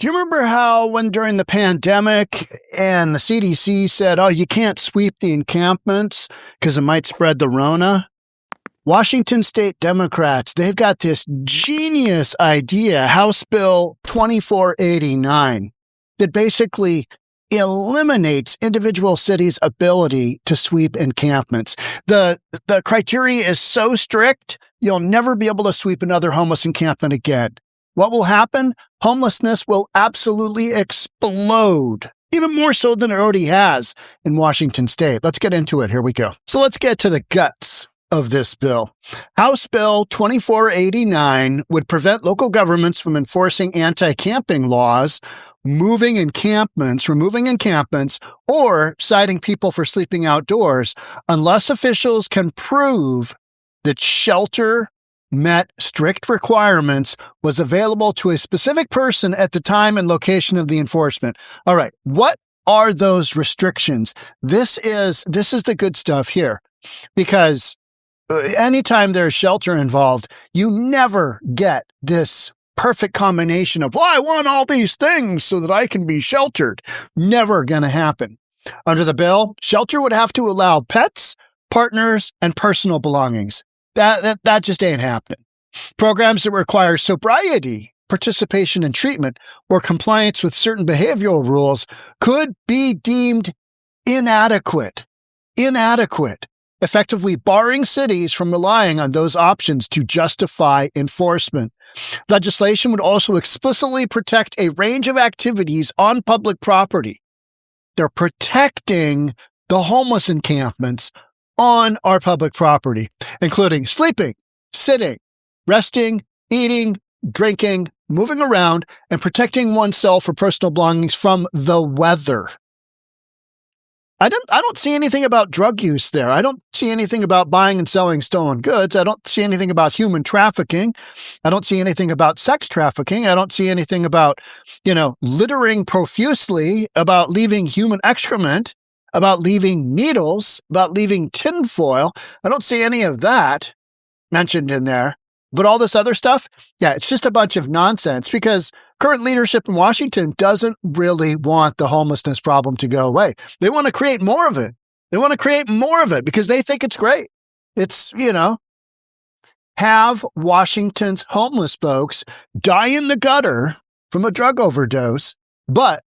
Do you remember how when during the pandemic and the CDC said, oh, you can't sweep the encampments because it might spread the Rona? Washington State Democrats, they've got this genius idea, House Bill 2489, that basically eliminates individual cities' ability to sweep encampments. The criteria is so strict, you'll never be able to sweep another homeless encampment again. What will happen? Homelessness will absolutely explode, even more so than it already has in Washington State. Let's get into it. Here we go. So let's get to the guts of this bill. House Bill 2489 would prevent local governments from enforcing anti-camping laws, removing encampments, or citing people for sleeping outdoors unless officials can prove that shelter met strict requirements, was available to a specific person at the time and location of the enforcement. All right, what are those restrictions? This is the good stuff here, because anytime there's shelter involved, you never get this perfect combination of, I want all these things so that I can be sheltered. Never going to happen. Under the bill, shelter would have to allow pets, partners, and personal belongings. That just ain't happening. Programs that require sobriety, participation in treatment, or compliance with certain behavioral rules could be deemed inadequate, effectively barring cities from relying on those options to justify enforcement. Legislation would also explicitly protect a range of activities on public property. They're protecting the homeless encampments on our public property, including sleeping, sitting, resting, eating, drinking, moving around, and protecting oneself or personal belongings from the weather. I don't see anything about drug use there. I don't see anything about buying and selling stolen goods. I don't see anything about human trafficking. I don't see anything about sex trafficking. I don't see anything about, littering profusely, about leaving human excrement, about leaving needles, about leaving tinfoil. I don't see any of that mentioned in there. But all this other stuff, it's just a bunch of nonsense, because current leadership in Washington doesn't really want the homelessness problem to go away. They want to create more of it. Because they think it's great. It's, have Washington's homeless folks die in the gutter from a drug overdose, but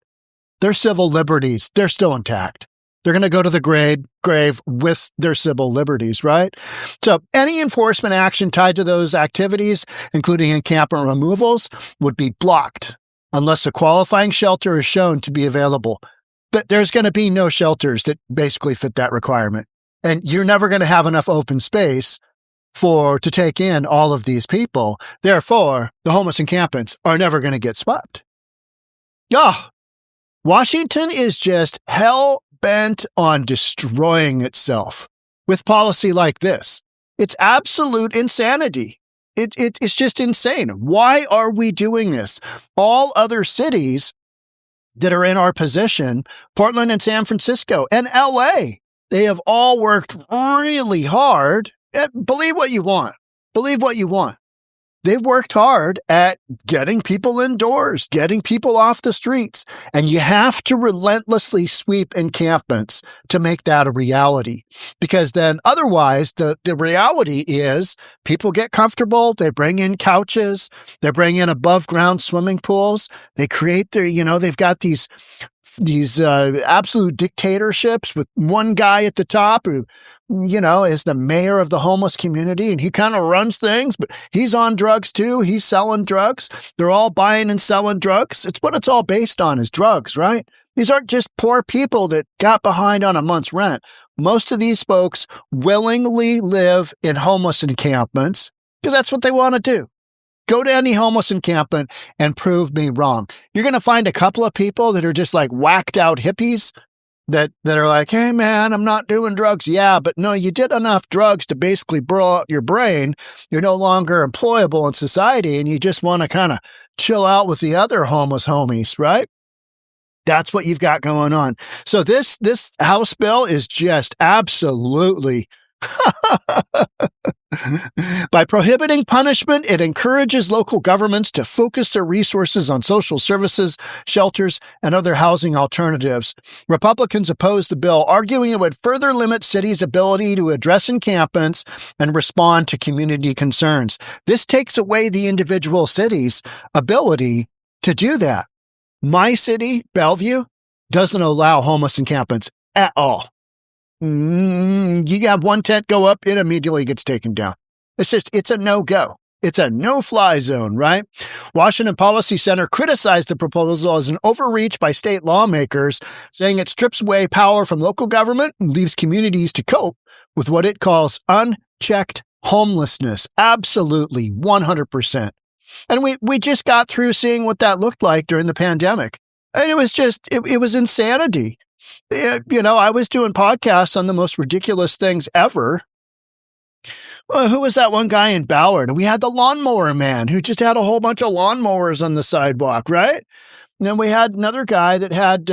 their civil liberties, they're still intact. They're going to go to the grave with their civil liberties, right? So any enforcement action tied to those activities, including encampment removals, would be blocked unless a qualifying shelter is shown to be available. There's going to be no shelters that basically fit that requirement. And you're never going to have enough open space to take in all of these people. Therefore, the homeless encampments are never going to get swept. Washington is just hell-bent on destroying itself with policy like this. It's absolute insanity. It's just insane. Why are we doing this? All other cities that are in our position, Portland and San Francisco and LA, they have all worked really hard. Believe what you want. They've worked hard at getting people indoors, getting people off the streets, and you have to relentlessly sweep encampments to make that a reality. Because then otherwise, the reality is people get comfortable, they bring in couches, they bring in above ground swimming pools, they create they've got these absolute dictatorships with one guy at the top who, is the mayor of the homeless community, and he kind of runs things, but he's on drugs too. He's selling drugs. They're all buying and selling drugs. It's what it's all based on, is drugs, right? These aren't just poor people that got behind on a month's rent. Most of these folks willingly live in homeless encampments because that's what they want to do. Go to any homeless encampment and prove me wrong. You're going to find a couple of people that are just like whacked out hippies that are like, hey man, I'm not doing drugs. Yeah, but no, you did enough drugs to basically blow out your brain. You're no longer employable in society and you just want to kind of chill out with the other homeless homies, right? That's what you've got going on. So this House bill is just absolutely By prohibiting punishment, it encourages local governments to focus their resources on social services, shelters, and other housing alternatives. Republicans opposed the bill, arguing it would further limit cities' ability to address encampments and respond to community concerns. This takes away the individual city's ability to do that. My city, Bellevue, doesn't allow homeless encampments at all. You have one tent go up, it immediately gets taken down. It's a no-go. It's a no-fly zone, right? Washington Policy Center criticized the proposal as an overreach by state lawmakers, saying it strips away power from local government and leaves communities to cope with what it calls unchecked homelessness. Absolutely, 100%. And we just got through seeing what that looked like during the pandemic. And it was just, it was insanity. I was doing podcasts on the most ridiculous things ever. Well, who was that one guy in Ballard? We had the lawnmower man who just had a whole bunch of lawnmowers on the sidewalk, right? And then we had another guy that had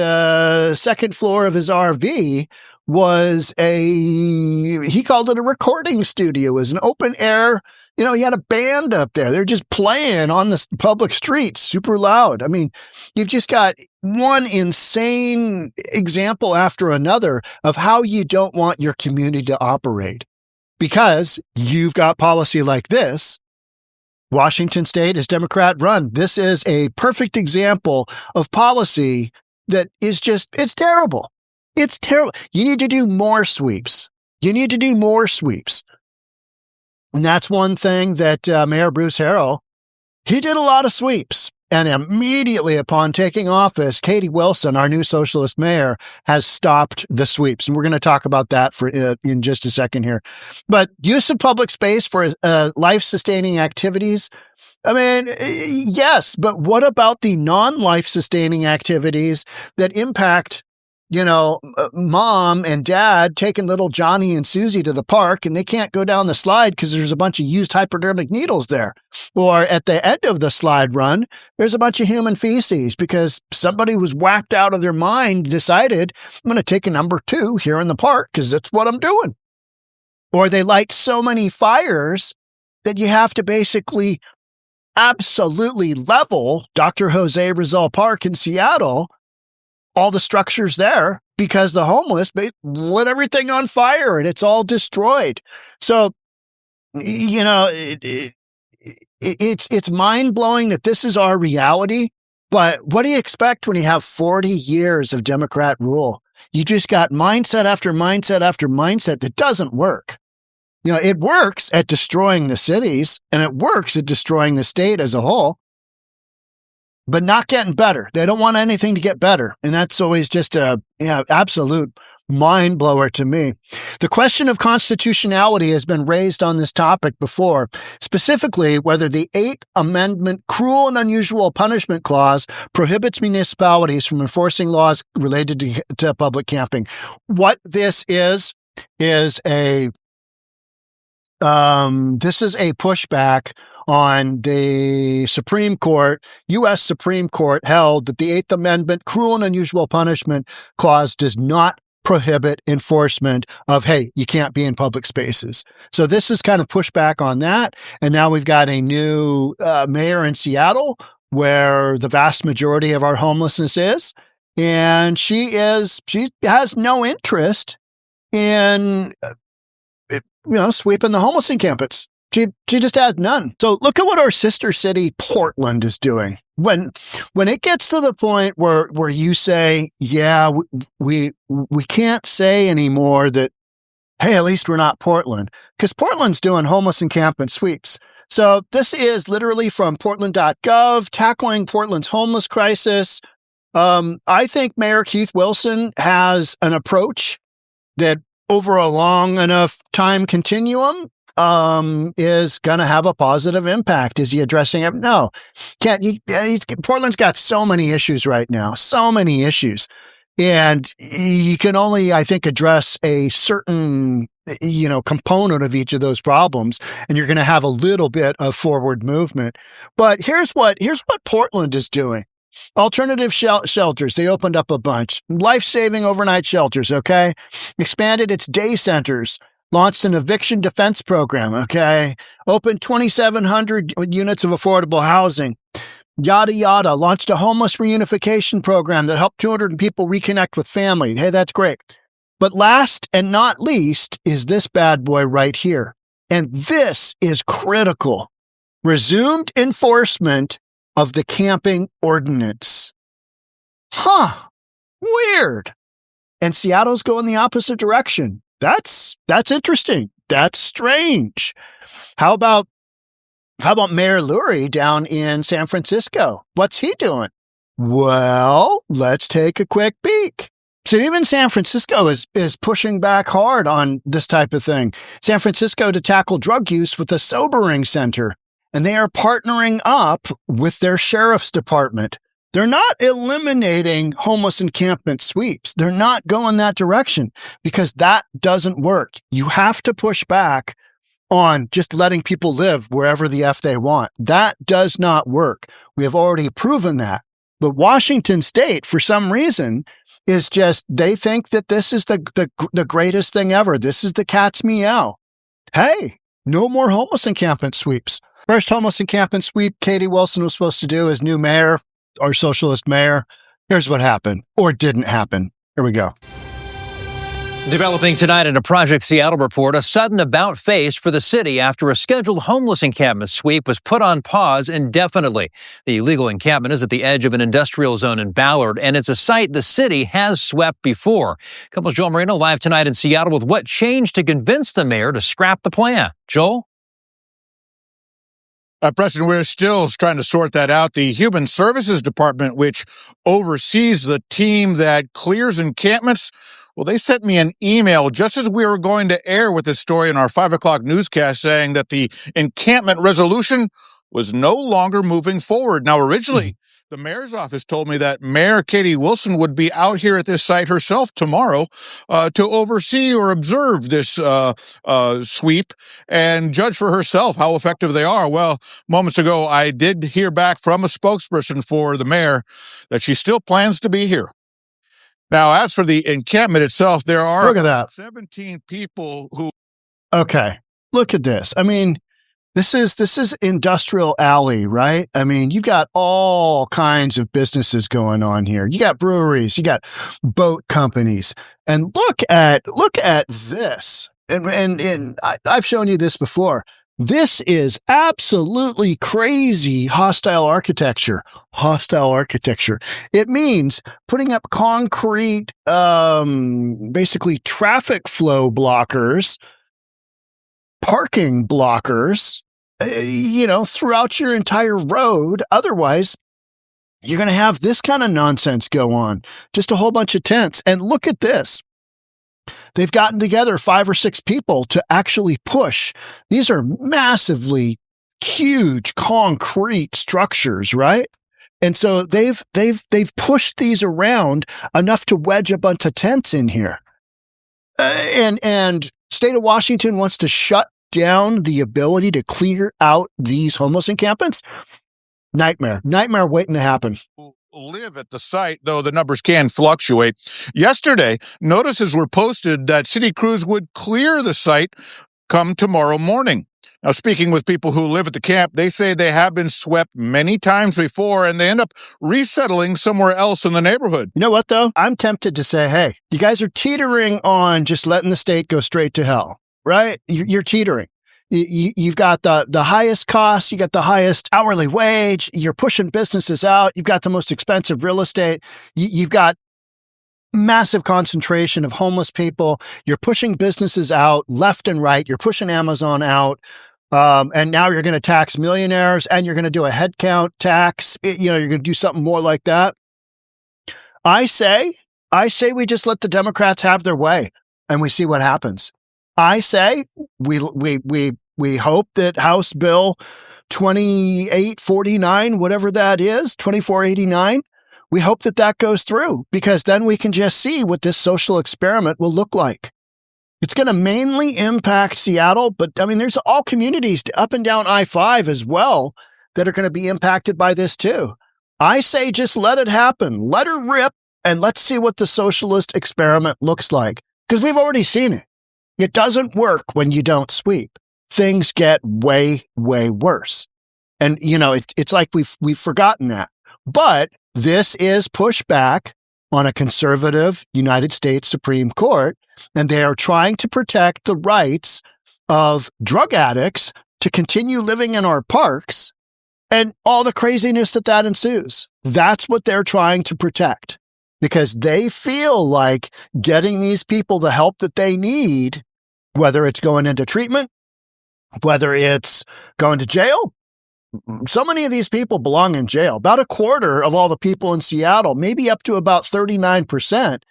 second floor of his RV was he called it a recording studio. It was an open air. He had a band up there. They're just playing on the public streets, super loud. I mean, you've just got one insane example after another of how you don't want your community to operate because you've got policy like this. Washington State is Democrat run. This is a perfect example of policy that is it's terrible. It's terrible. You need to do more sweeps. And that's one thing that Mayor Bruce Harrell, he did a lot of sweeps. And immediately upon taking office, Katie Wilson, our new socialist mayor, has stopped the sweeps. And we're going to talk about that in just a second here. But use of public space for life-sustaining activities. I mean, yes, but what about the non-life-sustaining activities that impact mom and dad taking little Johnny and Susie to the park and they can't go down the slide because there's a bunch of used hypodermic needles there. Or at the end of the slide run, there's a bunch of human feces because somebody was whacked out of their mind, decided, I'm going to take a number 2 here in the park because that's what I'm doing. Or they light so many fires that you have to basically absolutely level Dr. Jose Rizal Park in Seattle, all the structures there, because the homeless lit everything on fire and it's all destroyed. So, it's mind-blowing that this is our reality. But what do you expect when you have 40 years of Democrat rule? You just got mindset after mindset after mindset that doesn't work. It works at destroying the cities and it works at destroying the state as a whole, but not getting better. They don't want anything to get better. And that's always just absolute mind blower to me. The question of constitutionality has been raised on this topic before, specifically whether the 8th Amendment cruel and unusual punishment clause prohibits municipalities from enforcing laws related to public camping. What this is a pushback on the Supreme Court. U.S. Supreme Court held that the 8th Amendment cruel and unusual punishment clause does not prohibit enforcement of, hey, you can't be in public spaces. So this is kind of pushback on that. And now we've got a new mayor in Seattle where the vast majority of our homelessness is. And she has no interest in sweeping the homeless encampments. She just has none. So look at what our sister city, Portland, is doing. When it gets to the point where you say, yeah, we can't say anymore that, hey, at least we're not Portland, because Portland's doing homeless encampment sweeps. So this is literally from portland.gov, tackling Portland's homeless crisis. I think Mayor Keith Wilson has an approach that over a long enough time continuum is going to have a positive impact. Is he addressing it? No. Portland's got so many issues right now, so many issues. And you can only, I think, address a certain, component of each of those problems, and you're going to have a little bit of forward movement. But here's what Portland is doing. Alternative shelters. They opened up a bunch. Life-saving overnight shelters, okay? Expanded its day centers. launched an eviction defense program, okay? Opened 2,700 units of affordable housing. Yada, yada. Launched a homeless reunification program that helped 200 people reconnect with family. Hey, that's great. But last and not least is this bad boy right here. And this is critical. Resumed enforcement of the camping ordinance. Weird. And Seattle's going the opposite direction. That's interesting. That's strange. How about Mayor Lurie down in San Francisco? What's he doing? Well, let's take a quick peek. So even San Francisco is pushing back hard on this type of thing. San Francisco to tackle drug use with a sobering center, and they are partnering up with their sheriff's department. They're not eliminating homeless encampment sweeps. They're not going that direction because that doesn't work. You have to push back on just letting people live wherever the F they want. That does not work. We have already proven that. But Washington State, for some reason, is just, they think that this is the greatest thing ever. This is the cat's meow. Hey, no more homeless encampment sweeps. First homeless encampment sweep Katie Wilson was supposed to do as new mayor, our socialist mayor. Here's what happened, or didn't happen. Here we go. Developing tonight in a Project Seattle report, a sudden about-face for the city after a scheduled homeless encampment sweep was put on pause indefinitely. The illegal encampment is at the edge of an industrial zone in Ballard, and it's a site the city has swept before. Couples Joel Marino live tonight in Seattle with what changed to convince the mayor to scrap the plan. Joel? Preston, we're still trying to sort that out. The Human Services Department, which oversees the team that clears encampments, well, they sent me an email just as we were going to air with this story in our 5 o'clock newscast saying that the encampment resolution was no longer moving forward. Now, originally, the mayor's office told me that Mayor Katie Wilson would be out here at this site herself tomorrow to oversee or observe this sweep and judge for herself how effective they are. Well, moments ago, I did hear back from a spokesperson for the mayor that she still plans to be here. Now, as for the encampment itself, there are Look at that. 17 people who... Okay, look at this. I mean, this is Industrial Alley, right? I mean, you got all kinds of businesses going on here. You got breweries, you got boat companies, and look at this. And I've shown you this before. This is absolutely crazy hostile architecture. Hostile architecture. It means putting up concrete, basically traffic flow blockers, parking blockers, throughout your entire road. Otherwise, you're going to have this kind of nonsense go on. Just a whole bunch of tents. And look at this. They've gotten together 5 or 6 people to actually push. These are massively huge concrete structures, right? And so they've pushed these around enough to wedge a bunch of tents in here. And state of Washington wants to shut down the ability to clear out these homeless encampments. Nightmare waiting to happen. Live at the site, though the numbers can fluctuate. Yesterday, notices were posted that city crews would clear the site come tomorrow morning. Now, speaking with people who live at the camp, they say they have been swept many times before, and they end up resettling somewhere else in the neighborhood. You know what, though? I'm tempted to say, hey, you guys are teetering on just letting the state go straight to hell, right? You're teetering. You've got the highest costs. You got the highest hourly wage. You're pushing businesses out. You've got the most expensive real estate. You've got massive concentration of homeless people. You're pushing businesses out left and right. You're pushing Amazon out. And now you're going to tax millionaires and you're going to do a head count tax. You're going to do something more like that. I say we just let the Democrats have their way and we see what happens. I say we hope that House Bill 2849, whatever that is, 2489, we hope that goes through because then we can just see what this social experiment will look like. It's going to mainly impact Seattle, but I mean, there's all communities up and down I-5 as well that are going to be impacted by this too. I say just let it happen, let her rip, and let's see what the socialist experiment looks like because we've already seen it. It doesn't work when you don't sweep. Things get way, way worse. And, it's like we've forgotten that. But this is pushback on a conservative United States Supreme Court, and they are trying to protect the rights of drug addicts to continue living in our parks and all the craziness that ensues. That's what they're trying to protect, because they feel like getting these people the help that they need, whether it's going into treatment, whether it's going to jail. So many of these people belong in jail. About a quarter of all the people in Seattle, maybe up to about 39%,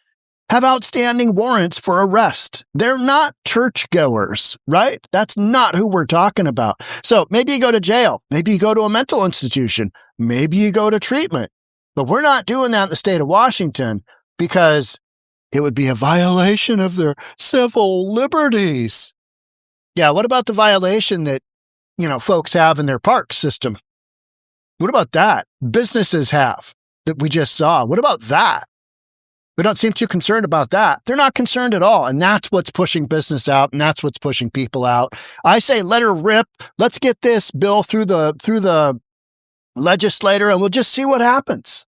have outstanding warrants for arrest. They're not churchgoers, right? That's not who we're talking about. So maybe you go to jail. Maybe you go to a mental institution. Maybe you go to treatment. But we're not doing that in the state of Washington because it would be a violation of their civil liberties. Yeah, what about the violation that folks have in their park system? What about that? Businesses have that we just saw. What about that? We don't seem too concerned about that. They're not concerned at all. And that's what's pushing business out. And that's what's pushing people out. I say, let her rip. Let's get this bill through the legislator and we'll just see what happens.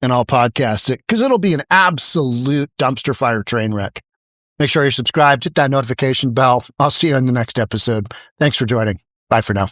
And I'll podcast it because it'll be an absolute dumpster fire train wreck. Make sure you're subscribed, hit that notification bell. I'll see you in the next episode. Thanks for joining. Bye for now.